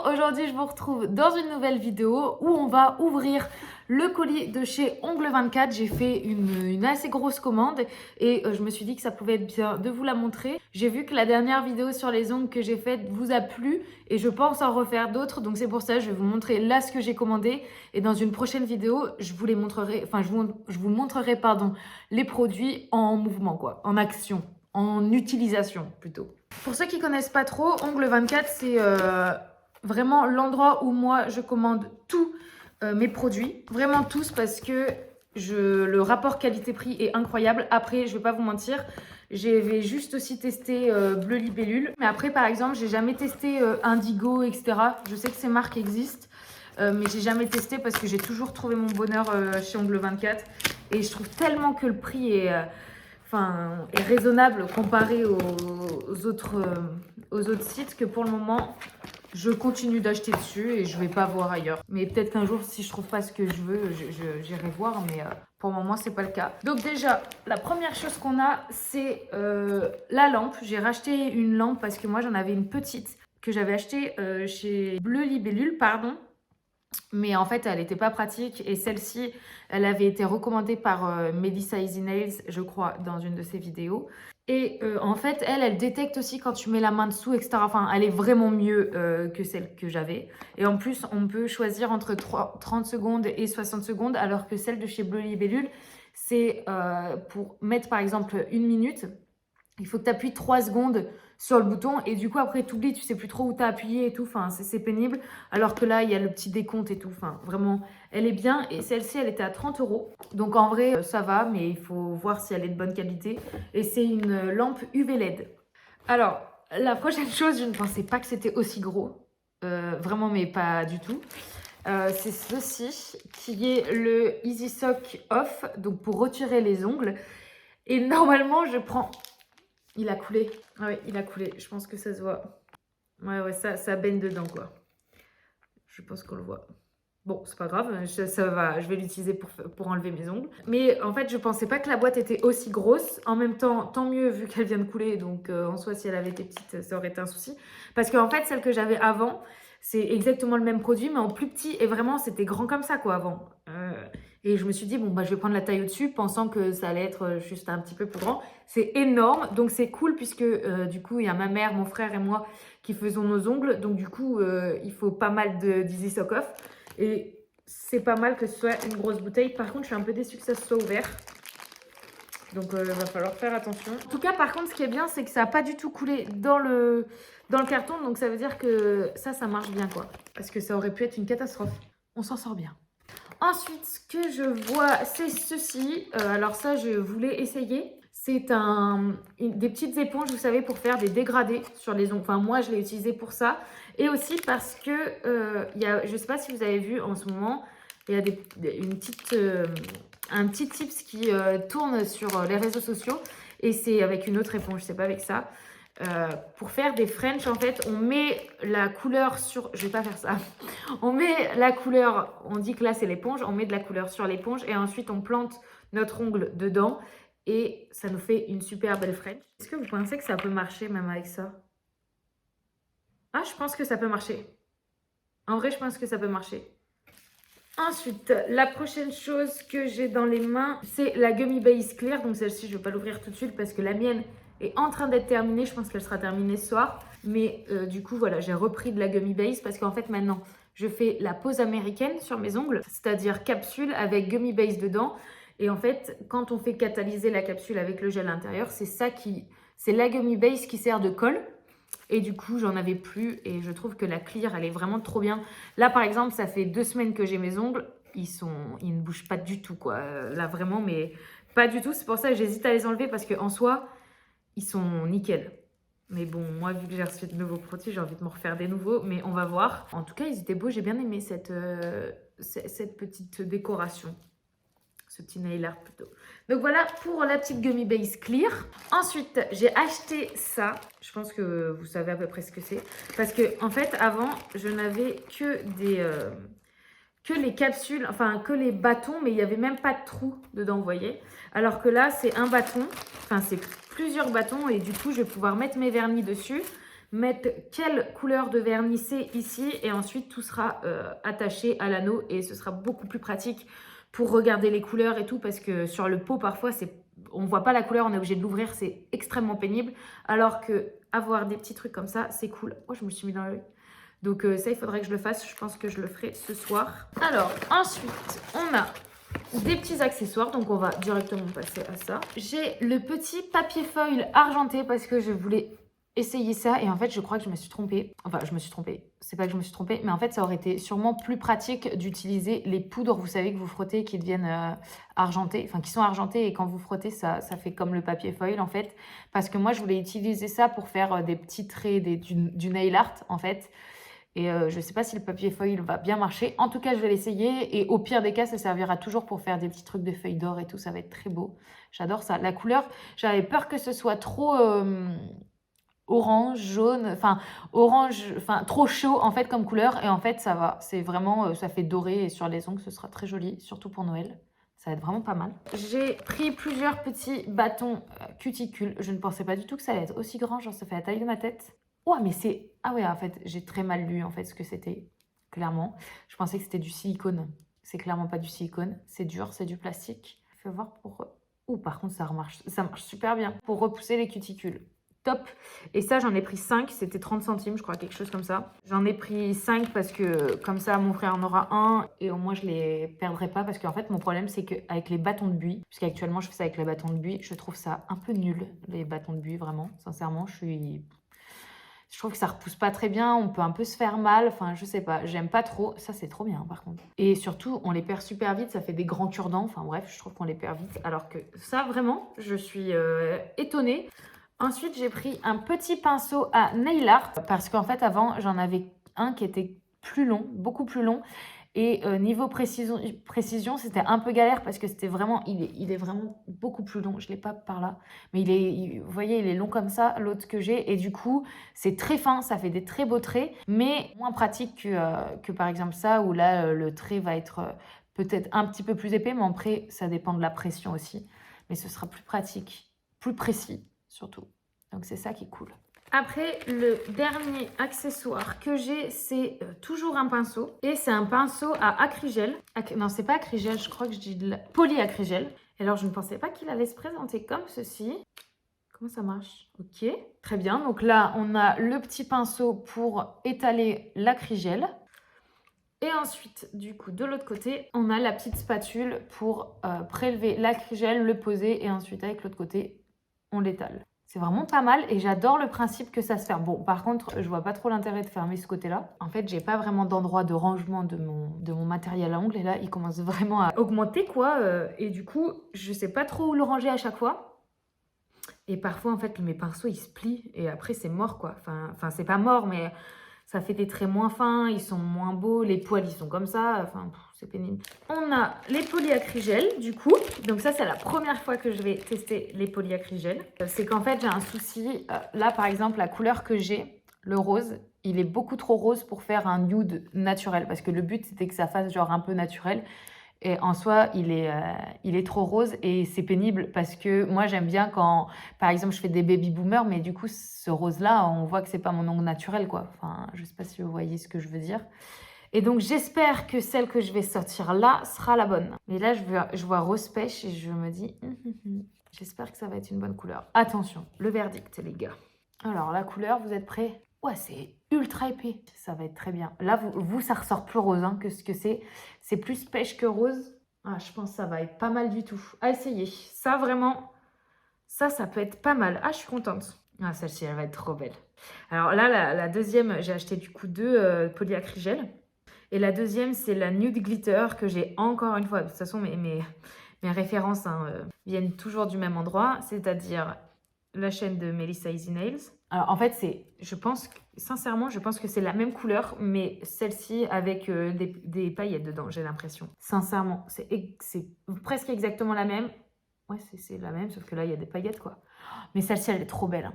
Bonjour, aujourd'hui je vous retrouve dans une nouvelle vidéo où on va ouvrir le colis de chez Ongle 24. J'ai fait une assez grosse commande et je me suis dit que ça pouvait être bien de vous la montrer. J'ai vu que la dernière vidéo sur les ongles que j'ai faite vous a plu et je pense en refaire d'autres. Donc c'est pour ça que je vais vous montrer là ce que j'ai commandé et dans une prochaine vidéo, je vous les montrerai, je vous montrerai pardon, les produits en mouvement quoi, en action, en utilisation plutôt. Pour ceux qui connaissent pas trop, Ongle 24, c'est vraiment l'endroit où moi je commande tous mes produits, vraiment tous, parce que le rapport qualité-prix est incroyable. Après, je vais pas vous mentir, j'avais juste aussi testé Bleu Libellule, mais après par exemple, j'ai jamais testé Indigo, etc. Je sais que ces marques existent, mais j'ai jamais testé parce que j'ai toujours trouvé mon bonheur chez Ongle 24 et je trouve tellement que le prix est raisonnable comparé aux autres sites que pour le moment, je continue d'acheter dessus et je vais pas voir ailleurs. Mais peut-être qu'un jour, si je trouve pas ce que je veux, j'irai voir, mais pour le moment, c'est pas le cas. Donc déjà, la première chose qu'on a, c'est la lampe. J'ai racheté une lampe parce que moi, j'en avais une petite que j'avais achetée chez Bleu Libellule, pardon. Mais en fait, elle n'était pas pratique et celle-ci, elle avait été recommandée par Melissa Easy Nails, je crois, dans une de ses vidéos. Et en fait, elle détecte aussi quand tu mets la main dessous, etc. Enfin, elle est vraiment mieux que celle que j'avais. Et en plus, on peut choisir entre 30 secondes et 60 secondes, alors que celle de chez Bleu Libellule, c'est pour mettre par exemple 1 minute. Il faut que tu appuies 3 secondes sur le bouton et du coup après tu oublies, tu sais plus trop où tu as appuyé et tout, enfin c'est pénible. Alors que là il y a le petit décompte et tout, enfin vraiment elle est bien et celle-ci elle était à 30 €. Donc en vrai ça va, mais il faut voir si elle est de bonne qualité et c'est une lampe UV LED. Alors la prochaine chose, je ne pensais pas que c'était aussi gros, vraiment mais pas du tout. C'est ceci qui est le Easy Sock Off, donc pour retirer les ongles. Et normalement je prends... Il a coulé. Ah oui, il a coulé. Je pense que ça se voit. Ouais, ça baigne dedans, quoi. Je pense qu'on le voit. Bon, c'est pas grave, ça va. Je vais l'utiliser pour enlever mes ongles. Mais en fait, je pensais pas que la boîte était aussi grosse. En même temps, tant mieux vu qu'elle vient de couler. Donc, en soi, si elle avait été petite, ça aurait été un souci. Parce qu'en fait, celle que j'avais avant, c'est exactement le même produit, mais en plus petit. Et vraiment, c'était grand comme ça, quoi, avant. Et je me suis dit, bon, bah, je vais prendre la taille au-dessus, pensant que ça allait être juste un petit peu plus grand. C'est énorme, donc c'est cool, puisque du coup, il y a ma mère, mon frère et moi qui faisons nos ongles. Donc, du coup, il faut pas mal d'Easy Sock Off. Et c'est pas mal que ce soit une grosse bouteille. Par contre, je suis un peu déçue que ça soit ouvert. Donc, il va falloir faire attention. En tout cas, par contre, ce qui est bien, c'est que ça n'a pas du tout coulé dans le carton. Donc, ça veut dire que ça marche bien, quoi. Parce que ça aurait pu être une catastrophe. On s'en sort bien. Ensuite, ce que je vois, c'est ceci. Alors ça, je voulais essayer. C'est des petites éponges, vous savez, pour faire des dégradés sur les ongles. Enfin, moi, je l'ai utilisé pour ça. Et aussi parce que, je ne sais pas si vous avez vu en ce moment, il y a un petit tips qui tourne sur les réseaux sociaux. Et c'est avec une autre éponge, c'est pas avec ça. Pour faire des French, en fait, on met la couleur sur... Je vais pas faire ça. On met la couleur... On dit que là, c'est l'éponge. On met de la couleur sur l'éponge et ensuite, on plante notre ongle dedans. Et ça nous fait une super belle French. Est-ce que vous pensez que ça peut marcher même avec ça? Ah, je pense que ça peut marcher. En vrai, je pense que ça peut marcher. Ensuite, la prochaine chose que j'ai dans les mains, c'est la Gummy Base Clear. Donc celle-ci, je ne vais pas l'ouvrir tout de suite parce que la mienne est en train d'être terminée. Je pense qu'elle sera terminée ce soir. Mais du coup, voilà, j'ai repris de la Gummy Base parce qu'en fait, maintenant, je fais la pose américaine sur mes ongles. C'est-à-dire capsule avec Gummy Base dedans. Et en fait, quand on fait catalyser la capsule avec le gel à l'intérieur, c'est la Gummy Base qui sert de colle. Et du coup, j'en avais plus et je trouve que la clear, elle est vraiment trop bien. Là, par exemple, ça fait 2 semaines que j'ai mes ongles. Ils ne bougent pas du tout, quoi. Là, vraiment, mais pas du tout. C'est pour ça que j'hésite à les enlever parce qu'en soi, ils sont nickel. Mais bon, moi, vu que j'ai reçu de nouveaux produits, j'ai envie de m'en refaire des nouveaux. Mais on va voir. En tout cas, ils étaient beaux. J'ai bien aimé cette petite décoration. Ce petit nail art plutôt. Donc voilà pour la petite Gummy Base Clear. Ensuite, j'ai acheté ça. Je pense que vous savez à peu près ce que c'est. Parce que en fait, avant, je n'avais que les capsules, enfin que les bâtons, mais il n'y avait même pas de trou dedans, vous voyez. Alors que là, c'est un bâton. Enfin, c'est plusieurs bâtons et du coup, je vais pouvoir mettre mes vernis dessus. mettre quelle couleur de vernis c'est ici et ensuite tout sera attaché à l'anneau et ce sera beaucoup plus pratique pour regarder les couleurs et tout parce que sur le pot parfois on voit pas la couleur, on est obligé de l'ouvrir, c'est extrêmement pénible alors que avoir des petits trucs comme ça c'est cool. Oh, je me suis mis dans l'œil. Donc ça il faudrait que je le fasse, je pense que je le ferai ce soir. Alors ensuite on a des petits accessoires, donc on va directement passer à ça. J'ai le petit papier foil argenté parce que je voulais essayer ça et en fait je crois que je me suis trompée. Enfin je me suis trompée, c'est pas que je me suis trompée, mais en fait ça aurait été sûrement plus pratique d'utiliser les poudres, vous savez, que vous frottez qui deviennent argentées, enfin qui sont argentées et quand vous frottez ça fait comme le papier foil en fait. Parce que moi je voulais utiliser ça pour faire des petits traits, du nail art en fait. Et je ne sais pas si le papier foil va bien marcher. En tout cas, je vais l'essayer. Et au pire des cas, ça servira toujours pour faire des petits trucs de feuilles d'or et tout. Ça va être très beau. J'adore ça. La couleur, j'avais peur que ce soit trop orange, jaune, enfin orange, enfin trop chaud en fait comme couleur. Et en fait, ça va. C'est vraiment, ça fait doré. Et sur les ongles, ce sera très joli, surtout pour Noël. Ça va être vraiment pas mal. J'ai pris plusieurs petits bâtons cuticules. Je ne pensais pas du tout que ça allait être aussi grand. Genre, ça fait la taille de ma tête. Ouais, mais c'est... Ah ouais, en fait, j'ai très mal lu en fait ce que c'était, clairement. Je pensais que c'était du silicone. C'est clairement pas du silicone. C'est dur, c'est du plastique. Je vais voir pour... Ouh, par contre, ça marche super bien. Pour repousser les cuticules. Top. Et ça, j'en ai pris 5. C'était 30 centimes, je crois, quelque chose comme ça. J'en ai pris 5 parce que comme ça, mon frère en aura un. Et au moins, je les perdrai pas. Parce qu'en fait, mon problème, c'est qu'avec les bâtons de buis, puisqu'actuellement, je fais ça avec les bâtons de buis, je trouve ça un peu nul, les bâtons de buis, vraiment. Sincèrement, je trouve que ça repousse pas très bien, on peut un peu se faire mal, enfin je sais pas, j'aime pas trop, ça c'est trop bien par contre. Et surtout, on les perd super vite, ça fait des grands cure-dents, enfin bref, je trouve qu'on les perd vite, alors que ça vraiment, je suis étonnée. Ensuite, j'ai pris un petit pinceau à nail art, parce qu'en fait avant, j'en avais un qui était plus long, beaucoup plus long. Et niveau précision, c'était un peu galère parce que c'était vraiment, il est vraiment beaucoup plus long. Je ne l'ai pas par là, mais vous voyez, il est long comme ça, l'autre que j'ai. Et du coup, c'est très fin, ça fait des très beaux traits, mais moins pratique que par exemple ça, où là, le trait va être peut-être un petit peu plus épais, mais après, ça dépend de la pression aussi. Mais ce sera plus pratique, plus précis surtout. Donc c'est ça qui est cool. Après, le dernier accessoire que j'ai, c'est toujours un pinceau. Et c'est un pinceau à acrygel. Non, c'est pas acrygel, je crois que je dis de la polyacrygel. Alors, je ne pensais pas qu'il allait se présenter comme ceci. Comment ça marche? Ok, très bien. Donc là, on a le petit pinceau pour étaler l'acrygel. Et ensuite, du coup, de l'autre côté, on a la petite spatule pour prélever l'acrygel, le poser et ensuite, avec l'autre côté, on l'étale. C'est vraiment pas mal et j'adore le principe que ça se ferme. Bon, par contre, je vois pas trop l'intérêt de fermer ce côté-là. En fait, j'ai pas vraiment d'endroit de rangement de mon matériel à ongles et là, il commence vraiment à augmenter, quoi. Et du coup, je sais pas trop où le ranger à chaque fois. Et parfois, en fait, mes pinceaux, ils se plient et après, c'est mort, quoi. Enfin, c'est pas mort, mais ça fait des traits moins fins, ils sont moins beaux, les poils, ils sont comme ça. Enfin, c'est pénible. On a les polyacrygels, du coup. Donc ça, c'est la première fois que je vais tester les polyacrygels. C'est qu'en fait, j'ai un souci. Là, par exemple, la couleur que j'ai, le rose, il est beaucoup trop rose pour faire un nude naturel. Parce que le but, c'était que ça fasse genre un peu naturel. Et en soi, il est trop rose et c'est pénible parce que moi, j'aime bien quand, par exemple, je fais des baby boomers, mais du coup, ce rose-là, on voit que c'est pas mon ongle naturel, quoi. Enfin, je sais pas si vous voyez ce que je veux dire. Et donc, j'espère que celle que je vais sortir là sera la bonne. Mais là, je vois rose pêche et je me dis, j'espère que ça va être une bonne couleur. Attention, le verdict, les gars. Alors, la couleur, vous êtes prêts? Ouais, c'est ultra épais. Ça va être très bien. Là, vous ça ressort plus rose hein, que ce que c'est. C'est plus pêche que rose. Ah, je pense que ça va être pas mal du tout. À essayer. Ça, vraiment, ça peut être pas mal. Ah, je suis contente. Ah, celle-ci, elle va être trop belle. Alors là, la deuxième, j'ai acheté du coup 2 polyacrygels. Et la deuxième, c'est la Nude Glitter que j'ai encore une fois. De toute façon, mes références viennent toujours du même endroit, c'est-à-dire la chaîne de Melissa Easy Nails. Alors en fait, sincèrement, je pense que c'est la même couleur, mais celle-ci avec des paillettes dedans, j'ai l'impression. Sincèrement, c'est presque exactement la même. Ouais, c'est la même, sauf que là, il y a des paillettes, quoi. Mais celle-ci, elle est trop belle. Hein.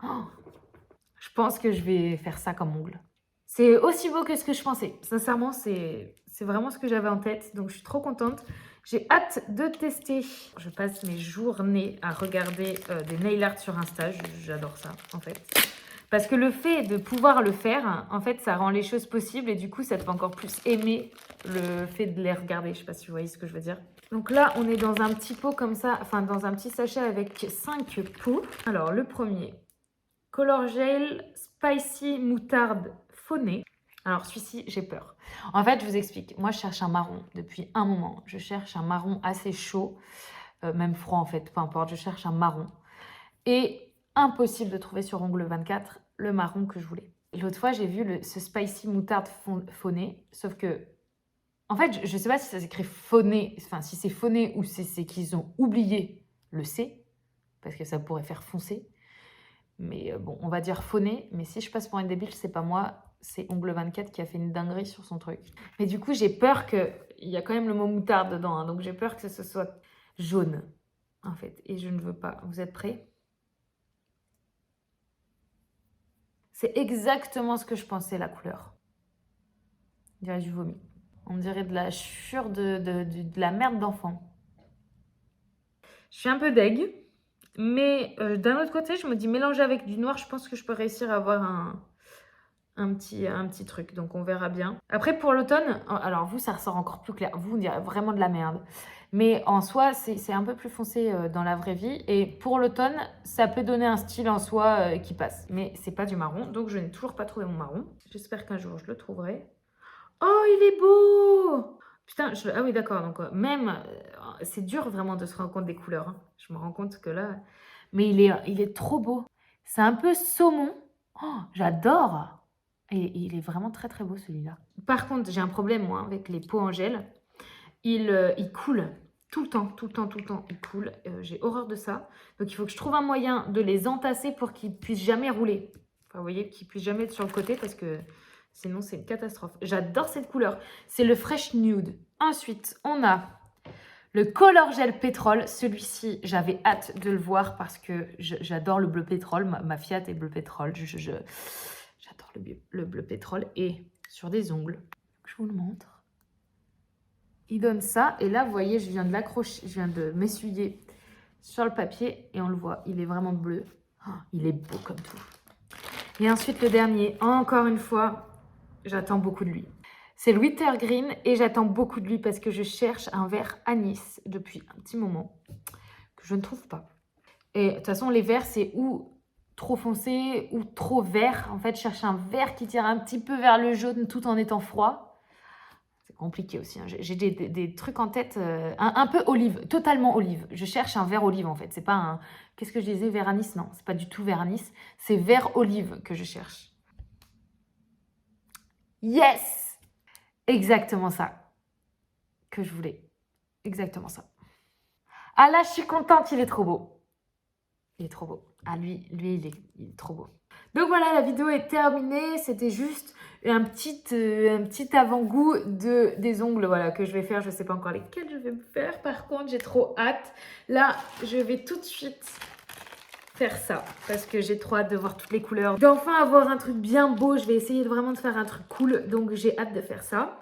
Oh, je pense que je vais faire ça comme ongle. C'est aussi beau que ce que je pensais. Sincèrement, c'est vraiment ce que j'avais en tête. Donc, je suis trop contente. J'ai hâte de tester. Je passe mes journées à regarder des nail art sur Insta. J'adore ça, en fait. Parce que le fait de pouvoir le faire, en fait, ça rend les choses possibles et du coup, ça te fait encore plus aimer le fait de les regarder. Je sais pas si vous voyez ce que je veux dire. Donc là, on est dans un petit pot comme ça, enfin dans un petit sachet avec 5 pots. Alors, le premier, Color Gel Spicy Moutarde Faunée. Alors, celui-ci, j'ai peur. En fait, je vous explique. Moi, je cherche un marron depuis un moment. Je cherche un marron assez chaud, même froid en fait, peu importe. Je cherche un marron. Et impossible de trouver sur Ongle 24 le marron que je voulais. L'autre fois, j'ai vu ce Spicy Moutarde Faunée, sauf que en fait, je ne sais pas si ça s'écrit phoné, enfin si c'est phoné ou si c'est qu'ils ont oublié le C, parce que ça pourrait faire foncer. Mais bon, on va dire phoné, mais si je passe pour une débile, c'est pas moi, c'est Ongle 24 qui a fait une dinguerie sur son truc. Mais du coup, j'ai peur qu'il y a quand même le mot moutarde dedans, hein, donc j'ai peur que ce soit jaune, en fait, et je ne veux pas. Vous êtes prêts? C'est exactement ce que je pensais, la couleur. On dirait du vomi. On dirait de la chure de la merde d'enfant. Je suis un peu deg. Mais d'un autre côté, je me dis mélanger avec du noir, je pense que je peux réussir à avoir un petit truc. Donc on verra bien. Après pour l'automne, alors vous ça ressort encore plus clair. Vous on dirait vraiment de la merde. Mais en soi, c'est un peu plus foncé dans la vraie vie. Et pour l'automne, ça peut donner un style en soi qui passe. Mais c'est pas du marron. Donc je n'ai toujours pas trouvé mon marron. J'espère qu'un jour je le trouverai. Oh, il est beau! Putain, ah oui, d'accord. Donc, même, c'est dur vraiment de se rendre compte des couleurs, hein. Je me rends compte que là... Mais il est trop beau. C'est un peu saumon. Oh, j'adore! Et il est vraiment très, très beau, celui-là. Par contre, j'ai un problème, moi, avec les pots en gel. Il coule. Tout le temps, tout le temps, tout le temps, il coule. J'ai horreur de ça. Donc, il faut que je trouve un moyen de les entasser pour qu'ils puissent jamais rouler. Enfin, vous voyez, qu'ils puissent jamais être sur le côté parce que... Sinon, c'est une catastrophe. J'adore cette couleur. C'est le Fresh Nude. Ensuite, on a le Color Gel Pétrole. Celui-ci, j'avais hâte de le voir parce que j'adore le bleu pétrole. Ma Fiat est bleu pétrole. J'adore le bleu pétrole. Et sur des ongles, je vous le montre. Il donne ça. Et là, vous voyez, je viens de l'accrocher. Je viens de m'essuyer sur le papier. Et on le voit, il est vraiment bleu. Oh, il est beau comme tout. Et ensuite, le dernier, encore une fois... J'attends beaucoup de lui. C'est le Wintergreen et j'attends beaucoup de lui parce que je cherche un vert anis depuis un petit moment que je ne trouve pas. Et de toute façon, les verts, c'est ou trop foncé ou trop vert. En fait, je cherche un vert qui tire un petit peu vers le jaune tout en étant froid. C'est compliqué aussi, hein. J'ai des trucs en tête un peu olive, totalement olive. Je cherche un vert olive en fait. C'est pas un... Qu'est-ce que je disais? Vert anis? Non, c'est pas du tout vert anis. C'est vert olive que je cherche. Yes! Exactement ça que je voulais. Exactement ça. Ah là, je suis contente, il est trop beau. Il est trop beau. Ah lui il est trop beau. Donc voilà, la vidéo est terminée. C'était juste un petit avant-goût des ongles voilà, que je vais faire. Je ne sais pas encore lesquels je vais me faire. Par contre, j'ai trop hâte. Là, je vais tout de suite... faire ça parce que j'ai trop hâte de voir toutes les couleurs, d'enfin avoir un truc bien beau. Je vais essayer vraiment de faire un truc cool, donc j'ai hâte de faire ça.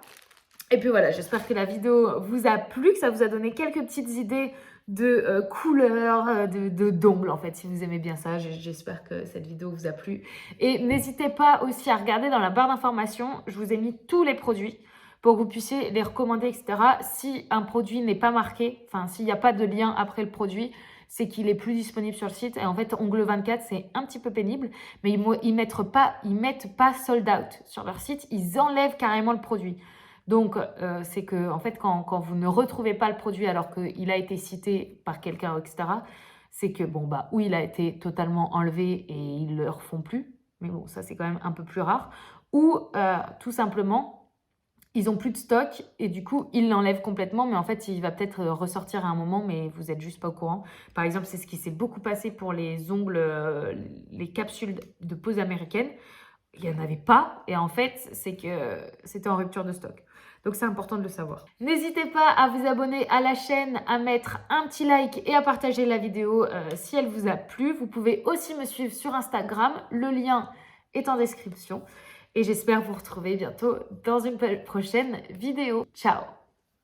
Et puis voilà, j'espère que la vidéo vous a plu, que ça vous a donné quelques petites idées de couleurs, d'ongles en fait, si vous aimez bien ça. J'espère que cette vidéo vous a plu. Et n'hésitez pas aussi à regarder dans la barre d'informations, je vous ai mis tous les produits pour que vous puissiez les recommander, etc. Si un produit n'est pas marqué, enfin s'il n'y a pas de lien après le produit, c'est qu'il est plus disponible sur le site. Et en fait, Ongle 24, c'est un petit peu pénible, mais ils mettent pas sold out sur leur site. Ils enlèvent carrément le produit. Donc, c'est que en fait, quand vous ne retrouvez pas le produit alors qu'il a été cité par quelqu'un, etc., c'est que, bon, bah, ou il a été totalement enlevé et ils ne le refont plus. Mais bon, ça, c'est quand même un peu plus rare. Ou tout simplement... ils n'ont plus de stock et du coup, ils l'enlèvent complètement. Mais en fait, il va peut-être ressortir à un moment, mais vous n'êtes juste pas au courant. Par exemple, c'est ce qui s'est beaucoup passé pour les ongles, les capsules de pose américaine. Il n'y en avait pas. Et en fait, c'est que c'était en rupture de stock. Donc, c'est important de le savoir. N'hésitez pas à vous abonner à la chaîne, à mettre un petit like et à partager la vidéo si elle vous a plu. Vous pouvez aussi me suivre sur Instagram. Le lien est en description. Et j'espère vous retrouver bientôt dans une prochaine vidéo. Ciao!